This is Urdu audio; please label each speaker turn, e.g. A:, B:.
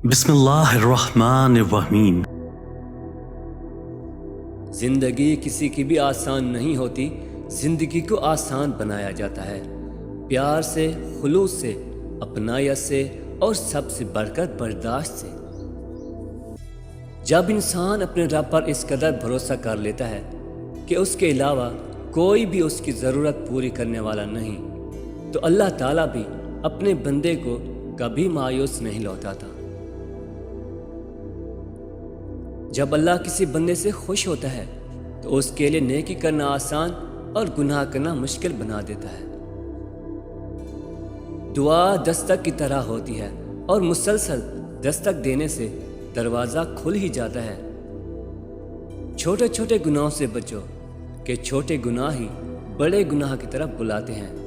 A: بسم اللہ الرحمن الرحیم۔
B: زندگی کسی کی بھی آسان نہیں ہوتی، زندگی کو آسان بنایا جاتا ہے پیار سے، خلوص سے، اپنائیت سے اور سب سے بڑھ کر برداشت سے۔ جب انسان اپنے رب پر اس قدر بھروسہ کر لیتا ہے کہ اس کے علاوہ کوئی بھی اس کی ضرورت پوری کرنے والا نہیں، تو اللہ تعالیٰ بھی اپنے بندے کو کبھی مایوس نہیں لوٹاتا۔ جب اللہ کسی بندے سے خوش ہوتا ہے تو اس کے لیے نیکی کرنا آسان اور گناہ کرنا مشکل بنا دیتا ہے۔ دعا دستک کی طرح ہوتی ہے اور مسلسل دستک دینے سے دروازہ کھل ہی جاتا ہے۔ چھوٹے چھوٹے گناہوں سے بچو کہ چھوٹے گناہ ہی بڑے گناہ کی طرف بلاتے ہیں۔